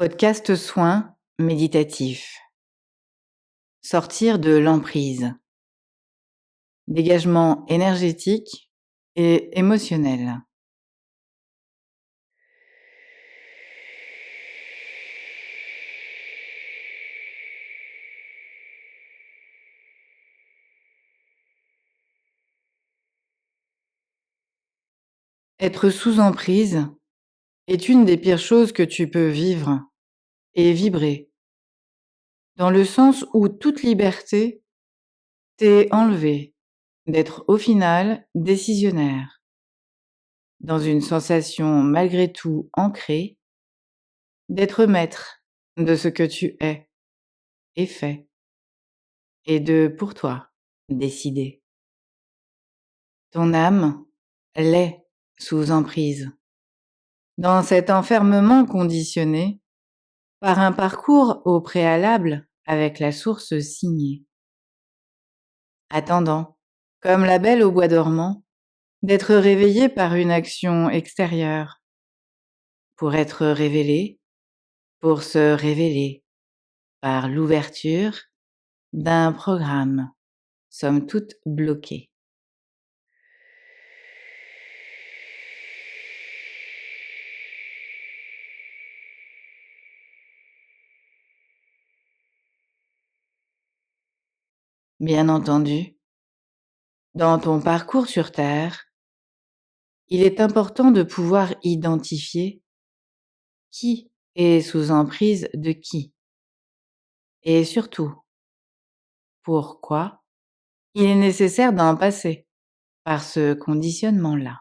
Podcast soins méditatifs. Sortir de l'emprise. Dégagement énergétique et émotionnel. Être sous emprise est une des pires choses que tu peux vivre et vibrer, dans le sens où toute liberté t'est enlevée d'être au final décisionnaire, dans une sensation malgré tout ancrée d'être maître de ce que tu es et fais, et de, pour toi, décider. Ton âme l'est sous emprise, dans cet enfermement conditionné par un parcours au préalable avec la source signée. Attendant, comme la belle au bois dormant, d'être réveillée par une action extérieure, pour être révélée, pour se révéler, par l'ouverture d'un programme, somme toute bloqué. Bien entendu, dans ton parcours sur Terre, il est important de pouvoir identifier qui est sous emprise de qui et surtout pourquoi il est nécessaire d'en passer par ce conditionnement-là.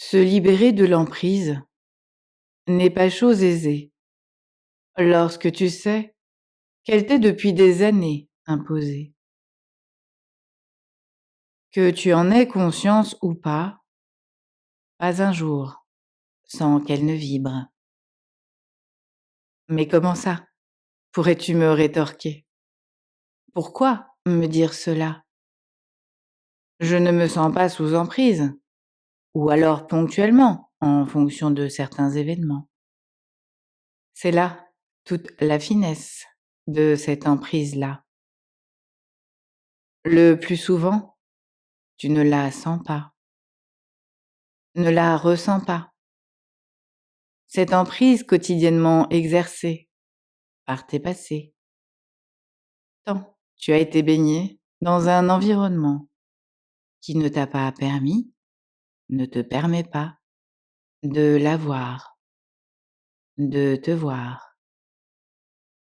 Se libérer de l'emprise n'est pas chose aisée lorsque tu sais qu'elle t'est depuis des années imposée. Que tu en aies conscience ou pas un jour sans qu'elle ne vibre. Mais comment ça? Pourrais-tu me rétorquer? Pourquoi me dire cela? Je ne me sens pas sous emprise, ou alors ponctuellement, en fonction de certains événements. C'est là toute la finesse de cette emprise-là. Le plus souvent, tu ne la sens pas, ne la ressens pas. Cette emprise quotidiennement exercée par tes passés. Tant tu as été baigné dans un environnement qui ne t'a pas permis, ne te permet pas de la voir, de te voir,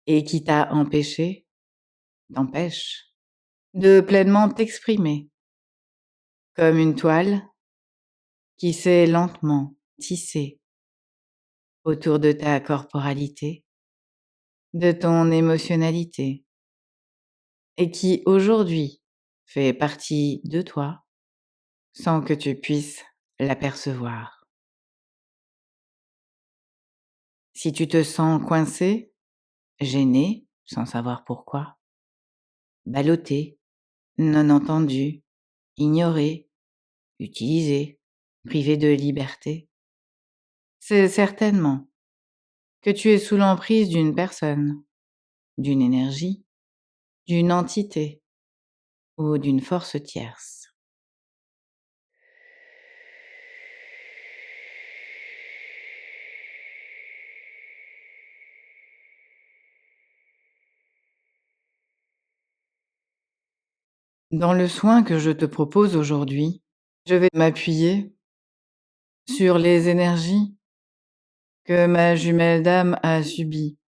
et qui t'a empêché, t'empêche, de pleinement t'exprimer, comme une toile qui s'est lentement tissée autour de ta corporalité, de ton émotionnalité, et qui aujourd'hui fait partie de toi sans que tu puisses l'apercevoir. Si tu te sens coincé, gêné, sans savoir pourquoi, ballotté, non entendu, ignoré, utilisé, privé de liberté, c'est certainement que tu es sous l'emprise d'une personne, d'une énergie, d'une entité ou d'une force tierce. Dans le soin que je te propose aujourd'hui, je vais m'appuyer sur les énergies que ma jumelle d'âme a subies.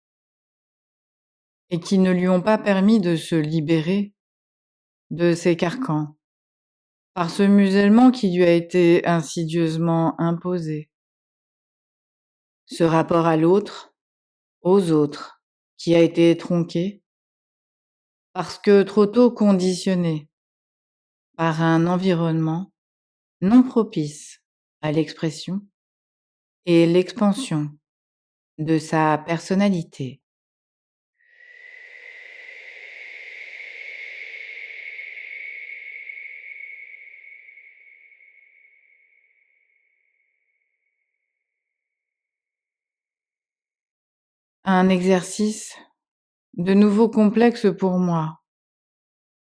et qui ne lui ont pas permis de se libérer de ses carcans, par ce musellement qui lui a été insidieusement imposé. Ce rapport à l'autre, aux autres, qui a été tronqué, parce que trop tôt conditionné par un environnement non propice à l'expression et l'expansion de sa personnalité. Un exercice de nouveau complexe pour moi,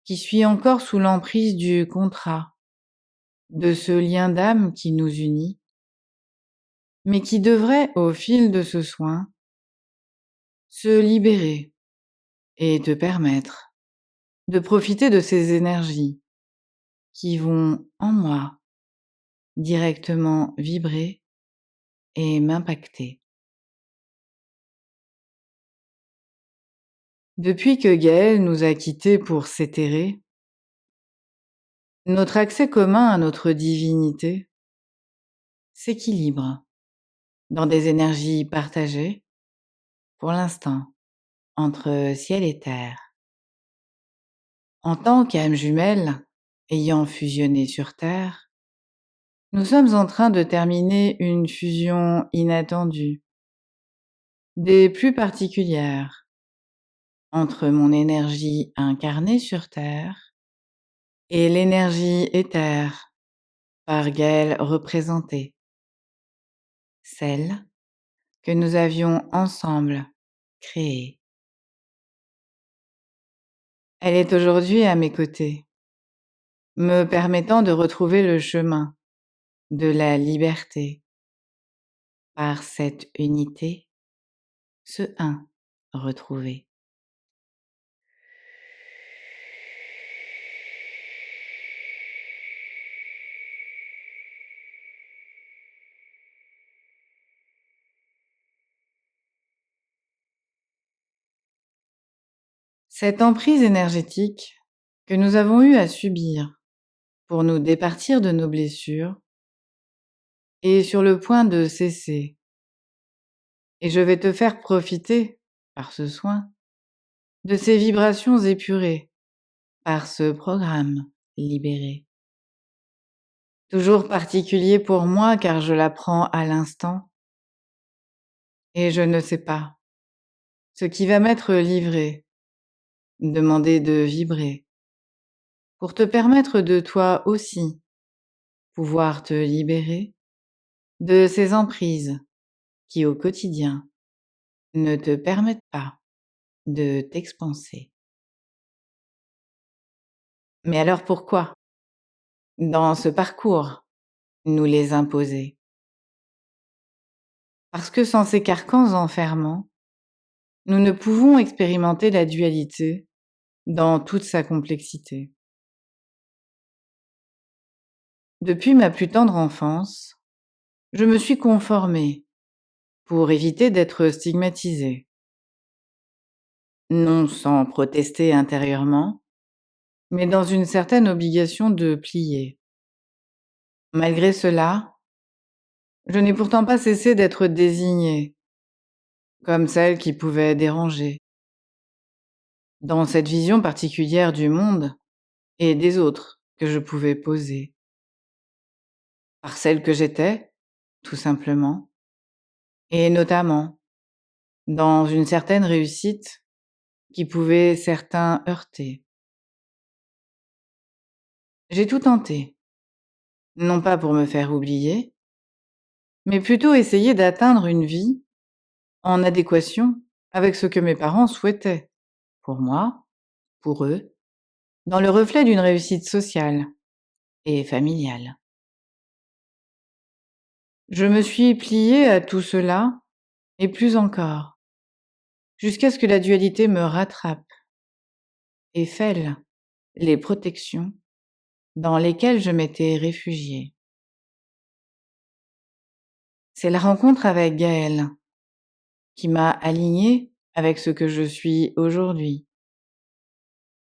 qui suis encore sous l'emprise du contrat, de ce lien d'âme qui nous unit, mais qui devrait, au fil de ce soin, se libérer et te permettre de profiter de ces énergies qui vont, en moi, directement vibrer et m'impacter. Depuis que Gaël nous a quittés pour s'éthérer, notre accès commun à notre divinité s'équilibre dans des énergies partagées, pour l'instant, entre ciel et terre. En tant qu'âmes jumelles ayant fusionné sur Terre, nous sommes en train de terminer une fusion inattendue, des plus particulières, entre mon énergie incarnée sur Terre et l'énergie éthère par Gaël représentée, celle que nous avions ensemble créée. Elle est aujourd'hui à mes côtés, me permettant de retrouver le chemin de la liberté par cette unité, ce un retrouvé. Cette emprise énergétique que nous avons eu à subir pour nous départir de nos blessures est sur le point de cesser. Et je vais te faire profiter, par ce soin, de ces vibrations épurées, par ce programme libéré. Toujours particulier pour moi car je l'apprends à l'instant et je ne sais pas ce qui va m'être livré, demandé de vibrer, pour te permettre de toi aussi pouvoir te libérer de ces emprises qui au quotidien ne te permettent pas de t'expanser. Mais alors pourquoi, dans ce parcours, nous les imposer? Parce que sans ces carcans enfermants, nous ne pouvons expérimenter la dualité dans toute sa complexité. Depuis ma plus tendre enfance, je me suis conformée pour éviter d'être stigmatisée. Non sans protester intérieurement, mais dans une certaine obligation de plier. Malgré cela, je n'ai pourtant pas cessé d'être désignée comme celle qui pouvait déranger, dans cette vision particulière du monde et des autres que je pouvais poser, par celle que j'étais, tout simplement, et notamment dans une certaine réussite qui pouvait certains heurter. J'ai tout tenté, non pas pour me faire oublier, mais plutôt essayer d'atteindre une vie en adéquation avec ce que mes parents souhaitaient, pour moi, pour eux, dans le reflet d'une réussite sociale et familiale. Je me suis pliée à tout cela, et plus encore, jusqu'à ce que la dualité me rattrape et fêle les protections dans lesquelles je m'étais réfugiée. C'est la rencontre avec Gaël qui m'a alignée avec ce que je suis aujourd'hui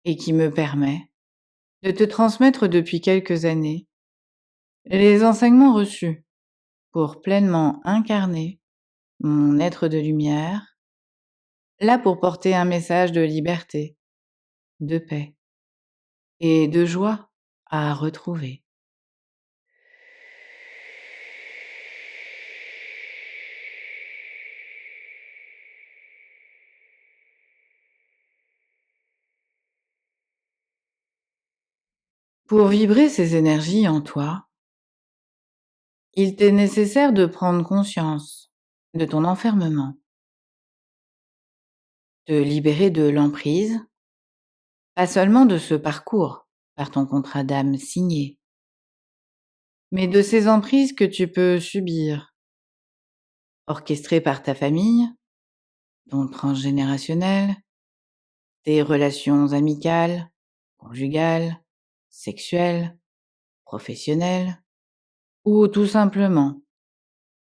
et qui me permet de te transmettre depuis quelques années les enseignements reçus pour pleinement incarner mon être de lumière, là pour porter un message de liberté, de paix et de joie à retrouver. Pour vibrer ces énergies en toi, il t'est nécessaire de prendre conscience de ton enfermement, de libérer de l'emprise, pas seulement de ce parcours par ton contrat d'âme signé, mais de ces emprises que tu peux subir, orchestrées par ta famille, ton transgénérationnel, tes relations amicales, conjugales, sexuelles, professionnelles, ou tout simplement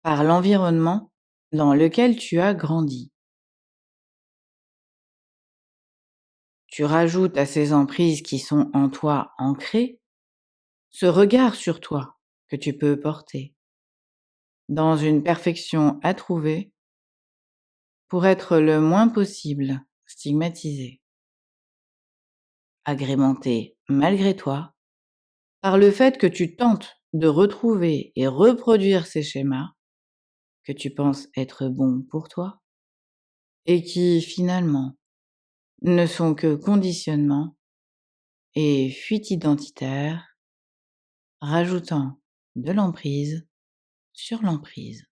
par l'environnement dans lequel tu as grandi. Tu rajoutes à ces emprises qui sont en toi ancrées ce regard sur toi que tu peux porter dans une perfection à trouver pour être le moins possible stigmatisé, agrémenté malgré toi par le fait que tu tentes de retrouver et reproduire ces schémas que tu penses être bons pour toi et qui finalement ne sont que conditionnements et fuites identitaires rajoutant de l'emprise sur l'emprise.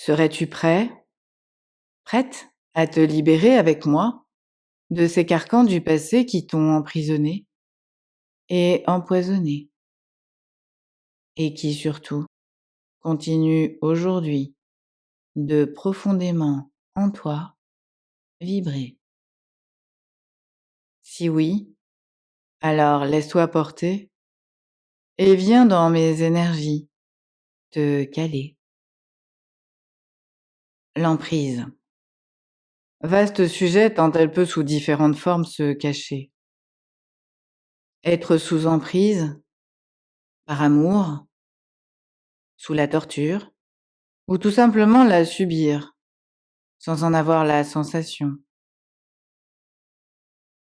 Serais-tu prêt, prête à te libérer avec moi de ces carcans du passé qui t'ont emprisonné et empoisonné et qui surtout continuent aujourd'hui de profondément en toi vibrer? Si oui, alors laisse-toi porter et viens dans mes énergies te caler. L'emprise. Vaste sujet tant elle peut sous différentes formes se cacher. Être sous emprise, par amour, sous la torture, ou tout simplement la subir, sans en avoir la sensation.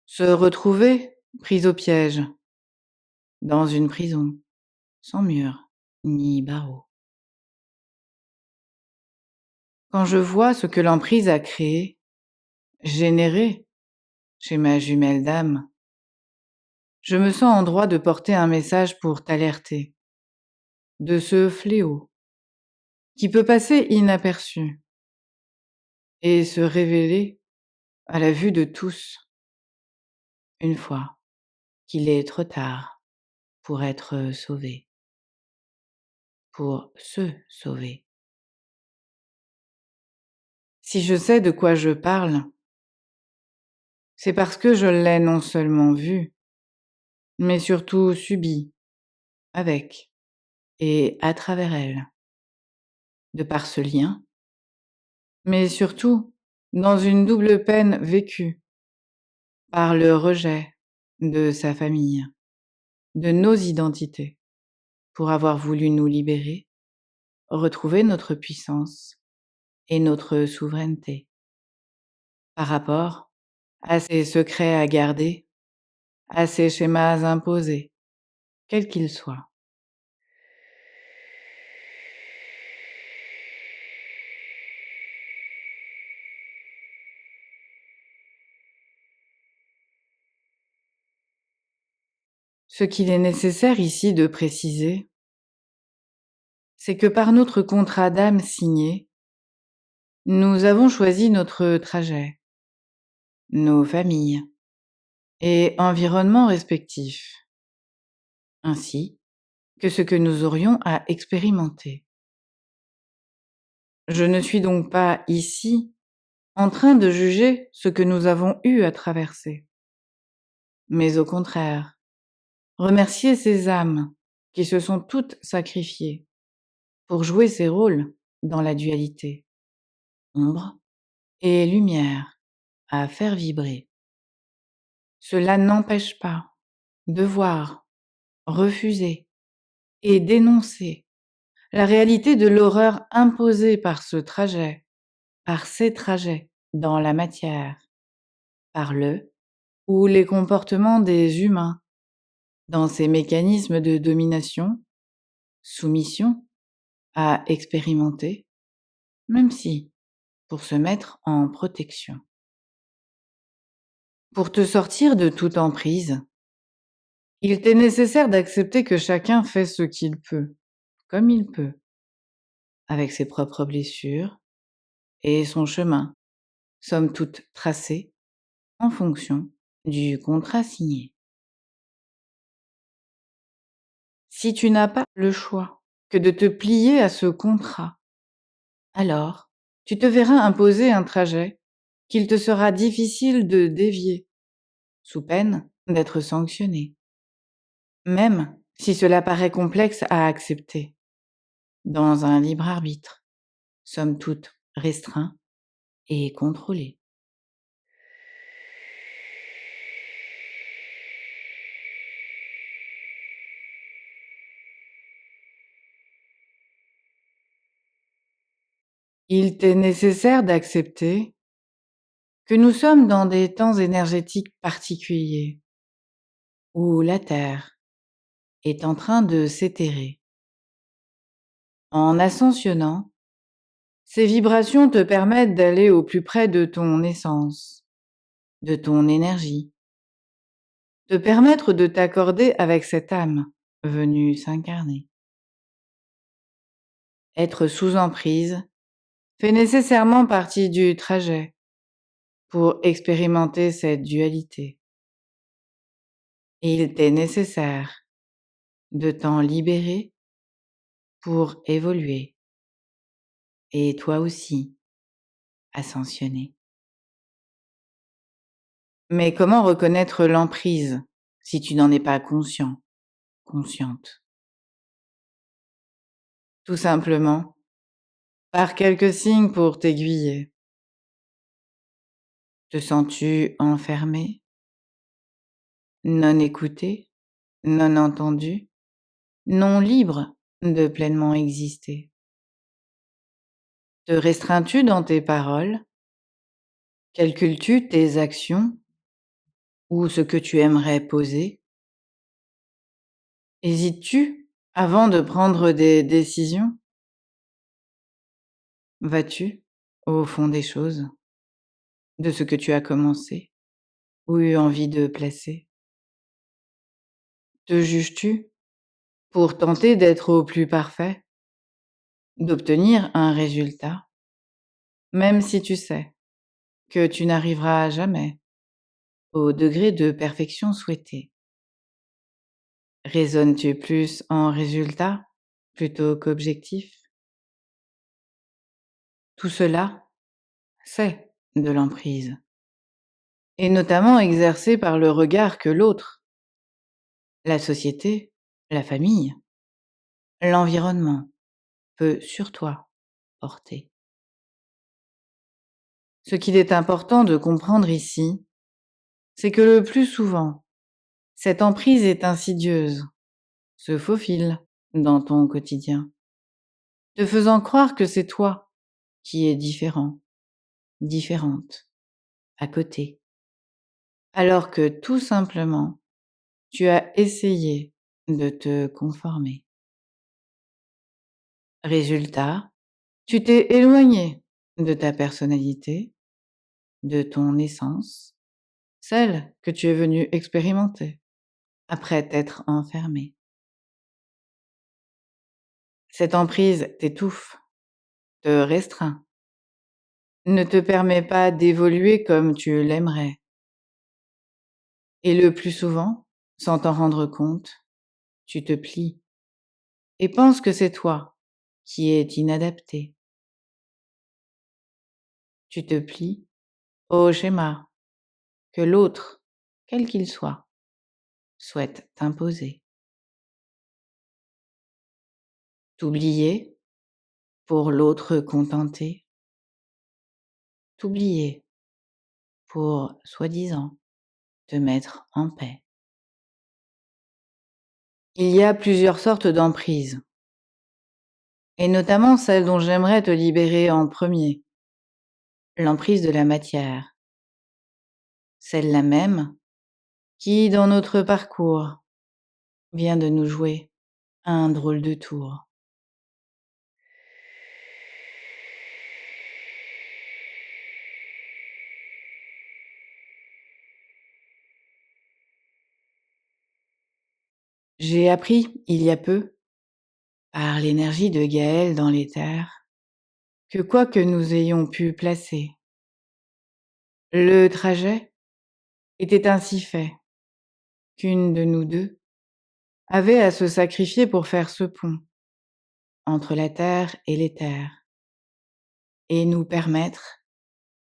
Se retrouver prise au piège, dans une prison, sans mur ni barreaux. Quand je vois ce que l'emprise a créé, généré chez ma jumelle d'âme, je me sens en droit de porter un message pour t'alerter de ce fléau qui peut passer inaperçu et se révéler à la vue de tous une fois qu'il est trop tard pour être sauvé, pour se sauver. Si je sais de quoi je parle, c'est parce que je l'ai non seulement vu, mais surtout subi, avec et à travers elle, de par ce lien, mais surtout dans une double peine vécue par le rejet de sa famille, de nos identités, pour avoir voulu nous libérer, retrouver notre puissance et notre souveraineté par rapport à ces secrets à garder, à ces schémas imposés, quels qu'ils soient. Ce qu'il est nécessaire ici de préciser, c'est que par notre contrat d'âme signé, nous avons choisi notre trajet, nos familles et environnements respectifs, ainsi que ce que nous aurions à expérimenter. Je ne suis donc pas ici en train de juger ce que nous avons eu à traverser. mais au contraire, remercier ces âmes qui se sont toutes sacrifiées pour jouer ces rôles dans la dualité, ombre et lumière à faire vibrer. Cela n'empêche pas de voir, refuser et dénoncer la réalité de l'horreur imposée par ce trajet, par ces trajets dans la matière, par le ou les comportements des humains dans ces mécanismes de domination, soumission à expérimenter, même si pour se mettre en protection. Pour te sortir de toute emprise, il t'est nécessaire d'accepter que chacun fait ce qu'il peut, comme il peut, avec ses propres blessures et son chemin, somme toute tracé en fonction du contrat signé. Si tu n'as pas le choix que de te plier à ce contrat, alors tu te verras imposer un trajet qu'il te sera difficile de dévier, sous peine d'être sanctionné, même si cela paraît complexe à accepter, dans un libre arbitre, somme toute restreint et contrôlé. Il t'est nécessaire d'accepter que nous sommes dans des temps énergétiques particuliers, où la Terre est en train de s'éthérer. En ascensionnant, ces vibrations te permettent d'aller au plus près de ton essence, de ton énergie, te permettre de t'accorder avec cette âme venue s'incarner. Être sous emprise fait nécessairement partie du trajet pour expérimenter cette dualité. Il t'est nécessaire de t'en libérer pour évoluer et toi aussi ascensionner. Mais comment reconnaître l'emprise si tu n'en es pas conscient, consciente? Tout simplement par quelques signes pour t'aiguiller. Te sens-tu enfermé, non écouté, non entendu, non libre de pleinement exister? Te restreins-tu dans tes paroles? Calcules-tu tes actions ou ce que tu aimerais poser? Hésites-tu avant de prendre des décisions? Vas-tu au fond des choses, de ce que tu as commencé ou eu envie de placer? Te juges-tu pour tenter d'être au plus parfait, d'obtenir un résultat, même si tu sais que tu n'arriveras jamais au degré de perfection souhaité? Raisonnes-tu plus en résultat plutôt qu'objectif? Tout cela, c'est de l'emprise, et notamment exercée par le regard que l'autre, la société, la famille, l'environnement peut sur toi porter. Ce qu'il est important de comprendre ici, c'est que le plus souvent, cette emprise est insidieuse, se faufile dans ton quotidien, te faisant croire que c'est toi qui es différent, différente, à côté, alors que tout simplement, tu as essayé de te conformer. Résultat, tu t'es éloigné de ta personnalité, de ton essence, celle que tu es venu expérimenter après t'être enfermé. Cette emprise t'étouffe, te restreint, ne te permet pas d'évoluer comme tu l'aimerais. Et le plus souvent, sans t'en rendre compte, tu te plies et penses que c'est toi qui es inadapté. Tu te plies au schéma que l'autre, quel qu'il soit, souhaite t'imposer. T'oublier pour l'autre contenter. T'oublier pour, soi-disant, te mettre en paix. Il y a plusieurs sortes d'emprises, et notamment celle dont j'aimerais te libérer en premier, l'emprise de la matière, celle-là même qui, dans notre parcours, vient de nous jouer un drôle de tour. J'ai appris, il y a peu, par l'énergie de Gaël dans l'éther, que quoi que nous ayons pu placer, le trajet était ainsi fait qu'une de nous deux avait à se sacrifier pour faire ce pont entre la terre et l'éther et nous permettre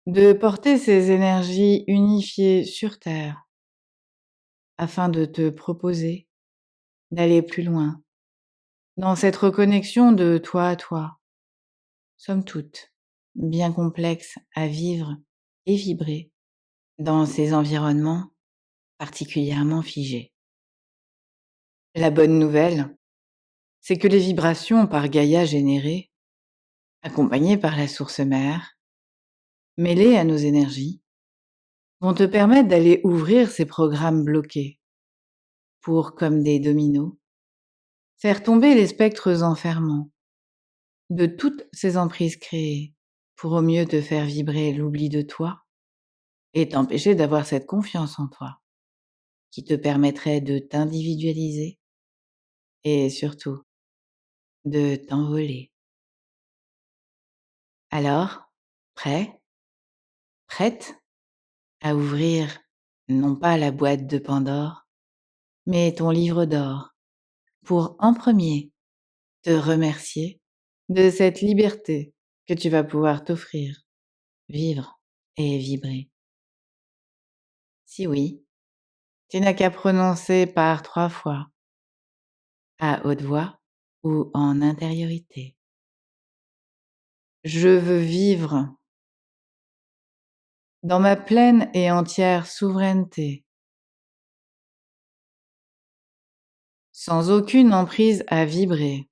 de porter ces énergies unifiées sur terre afin de te proposer d'aller plus loin dans cette reconnexion de toi à toi, somme toute bien complexe à vivre et vibrer dans ces environnements particulièrement figés. La bonne nouvelle, c'est que les vibrations par Gaïa générées, accompagnées par la source mère, mêlées à nos énergies, vont te permettre d'aller ouvrir ces programmes bloqués pour, comme des dominos, faire tomber les spectres enfermants de toutes ces emprises créées pour au mieux te faire vibrer l'oubli de toi et t'empêcher d'avoir cette confiance en toi qui te permettrait de t'individualiser et surtout de t'envoler. Alors, prêt? Prête à ouvrir non pas la boîte de Pandore, mais ton livre d'or pour en premier te remercier de cette liberté que tu vas pouvoir t'offrir, vivre et vibrer. Si oui, tu n'as qu'à prononcer par 3 fois, à haute voix ou en intériorité. Je veux vivre dans ma pleine et entière souveraineté, sans aucune emprise à vibrer,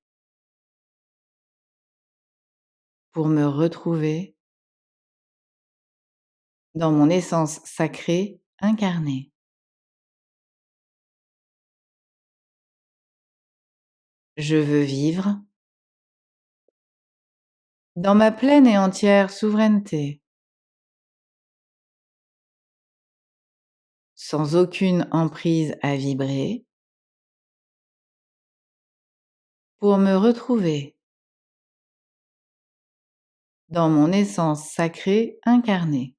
pour me retrouver dans mon essence sacrée incarnée. Je veux vivre dans ma pleine et entière souveraineté, sans aucune emprise à vibrer, pour me retrouver dans mon essence sacrée incarnée.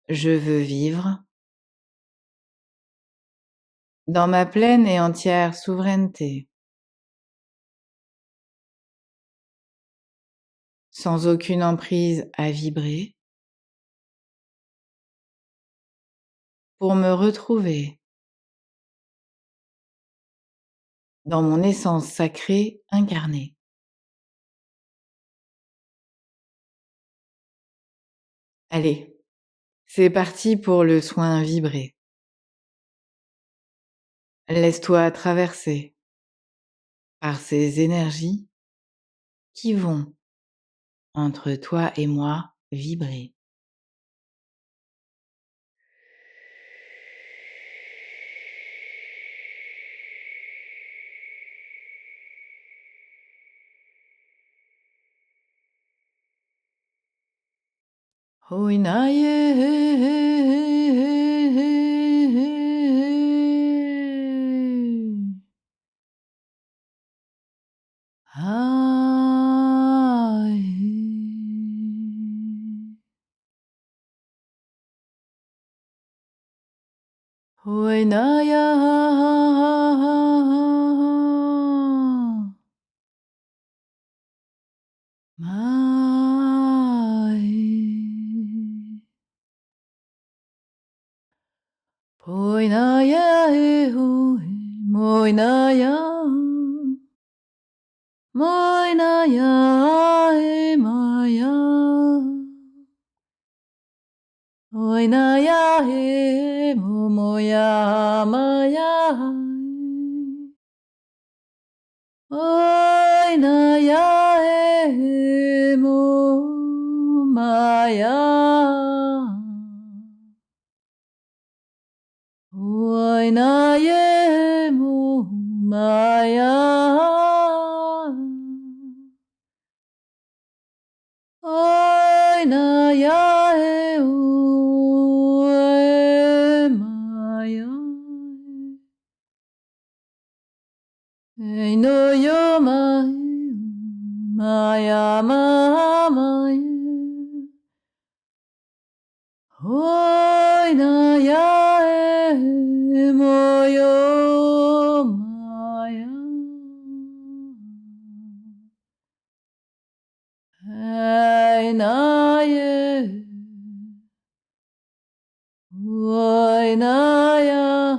Je veux vivre dans ma pleine et entière souveraineté, sans aucune emprise à vibrer, pour me retrouver dans mon essence sacrée incarnée. Allez, c'est parti pour le soin vibré. Laisse-toi traverser par ces énergies qui vont, entre toi et moi, vibrer. Hoinaye, aïe. Hoinaya, mai. Moinaya e hui, moinaya. Moinaya e maya. Moinaya e moya maya. Moinaya e maya. Moinaya e maya. Moinaya e maya. Ei no yo mai, maya mama. Hoi na ya e moyo maya. Hei na ye, hoi na ya.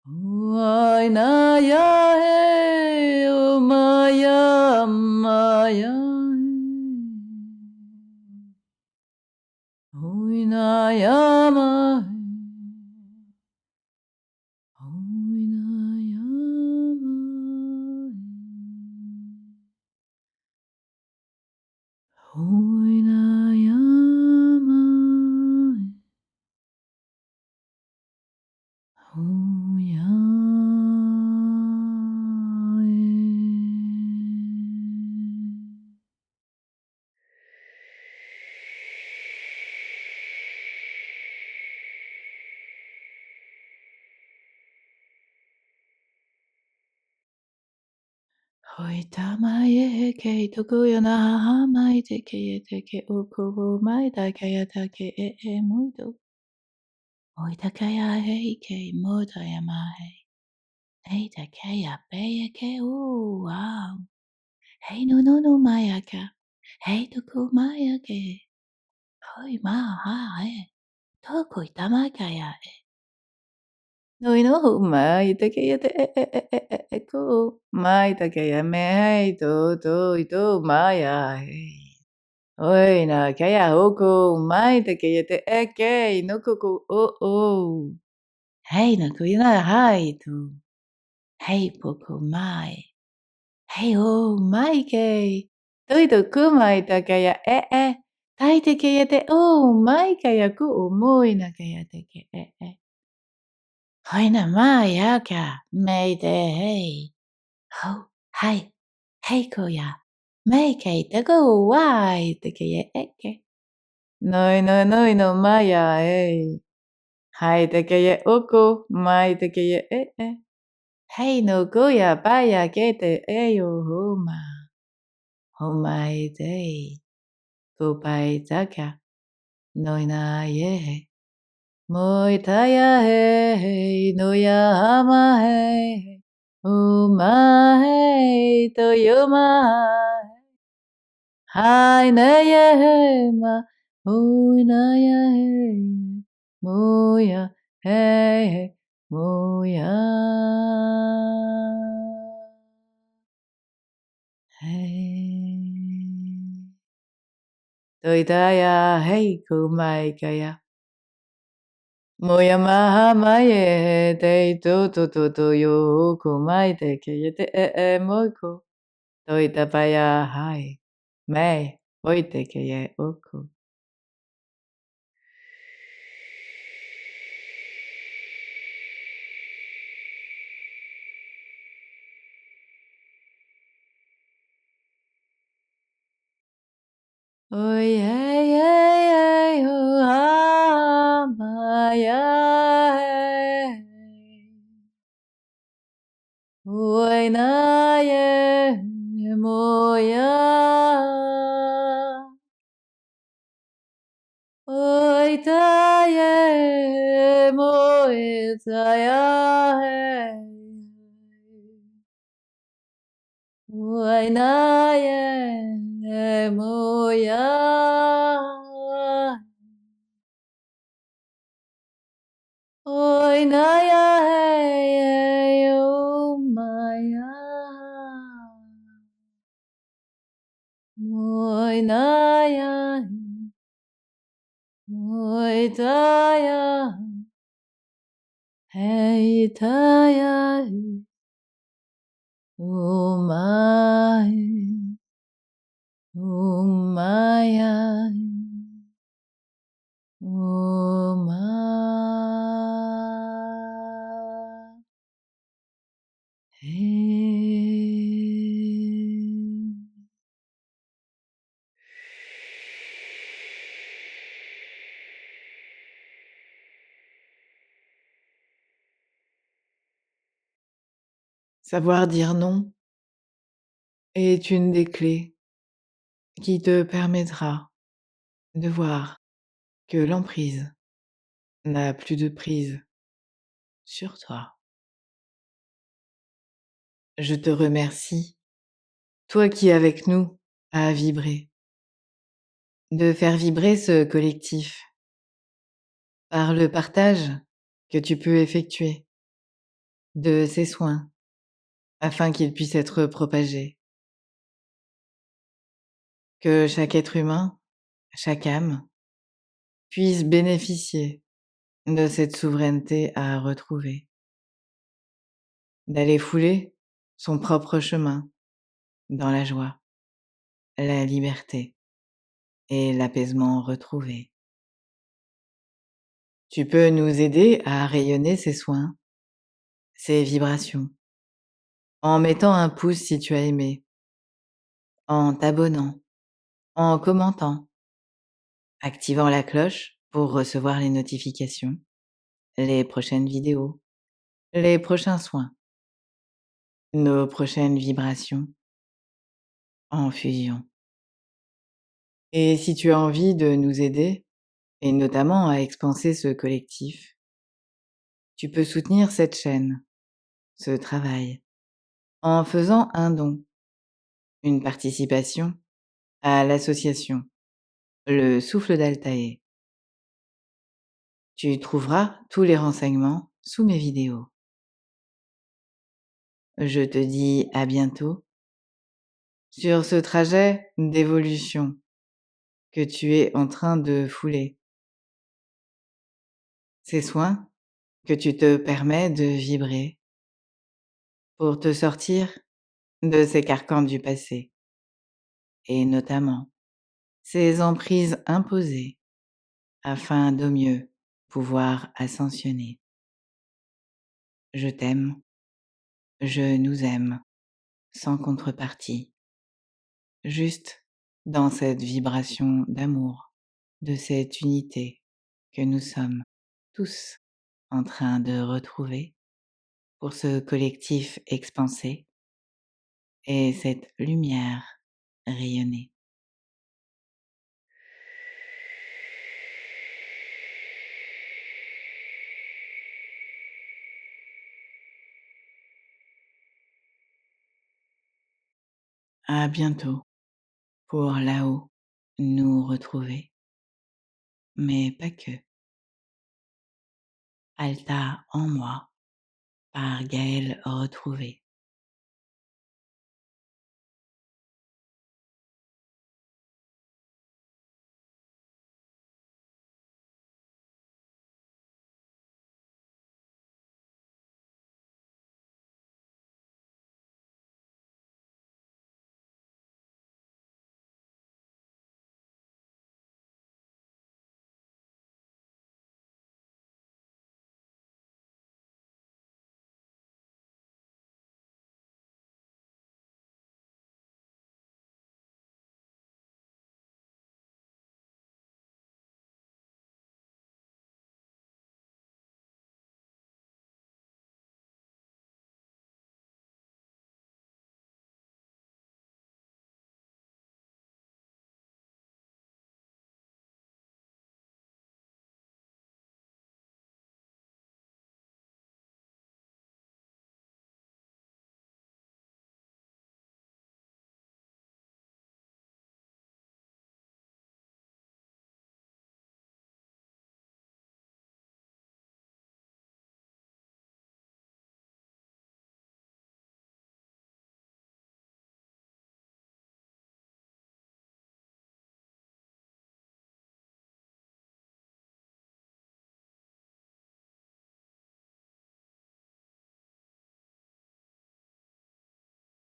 Hoi na ya e o maya maya. Hoi na ya mai. Hoitamaye ke tokuyo na hamai te ke e te ke ukubu mai da ke a ta ke e muito. Oita ke a hei ke moda ya mahe. Hei ta ke a pe ke wow. Hei no maya ka. Hei toku maya ke. Hoi ma ha e. Toku itama ka ya e. Noi no hu mai te ke te ku mai te ke me hei to maya hei. Oi na ke ya hoku mai te ke te no kuku o. Hei na ku na hai tu. Hei poku mai. Hei o mai ke. Toi to ku mai te ke ya Tai te ke te o mai ke ya ku o moi na ke ya te ke Hoi na mai aka mei te hei. Ho, hai, hei ko ya. Mei kei te ko wai te ke eke. Noi no mai a e. Hai te ke uku, mai te ke Hei no ko ya pai ke te o huma. Huma e te. Ko pai taka. Noi na ye he. Moi taia he, no ya hama he. Umai to yomai. Hai na ya he ma. Ui na ya he. Moya he. Moya. Hey. Tôi ta ya hey kumai kaya. Moya maha mai e te to yo kumai te ke te moiko. Toi ta paya hai. Mai oi te ke oku. Oi hey hey hey ho ha maya hey. Oi na ye moya. Oi ta ye moe ta ya he. Oi na ye moya. Moinaya, hey, hey, oh, Maya. Moinaya, Moitaya, hey, Taya, oh, my, oh, Maya, oh, my, hey. Savoir dire non est une des clés qui te permettra de voir que l'emprise n'a plus de prise sur toi. Je te remercie, toi qui avec nous as vibré, de faire vibrer ce collectif par le partage que tu peux effectuer de ces soins afin qu'ils puissent être propagés. Que chaque être humain, chaque âme, puisse bénéficier de cette souveraineté à retrouver, d'aller fouler son propre chemin dans la joie, la liberté et l'apaisement retrouvé. Tu peux nous aider à rayonner ces soins, ces vibrations, en mettant un pouce si tu as aimé, en t'abonnant, en commentant, activant la cloche pour recevoir les notifications, les prochaines vidéos, les prochains soins, nos prochaines vibrations en fusion. Et si tu as envie de nous aider, et notamment à expanser ce collectif, tu peux soutenir cette chaîne, ce travail, en faisant un don, une participation à l'association Le Souffle d'Altaïr. Tu trouveras tous les renseignements sous mes vidéos. Je te dis à bientôt sur ce trajet d'évolution que tu es en train de fouler. Ces soins que tu te permets de vibrer pour te sortir de ces carcans du passé et notamment ces emprises imposées afin de mieux pouvoir ascensionner. Je t'aime, je nous aime, sans contrepartie, juste dans cette vibration d'amour, de cette unité que nous sommes tous en train de retrouver pour ce collectif expansé et cette lumière rayonnée. À bientôt pour là-haut nous retrouver, mais pas que. Alta en moi par Gaëlle Retrouvé.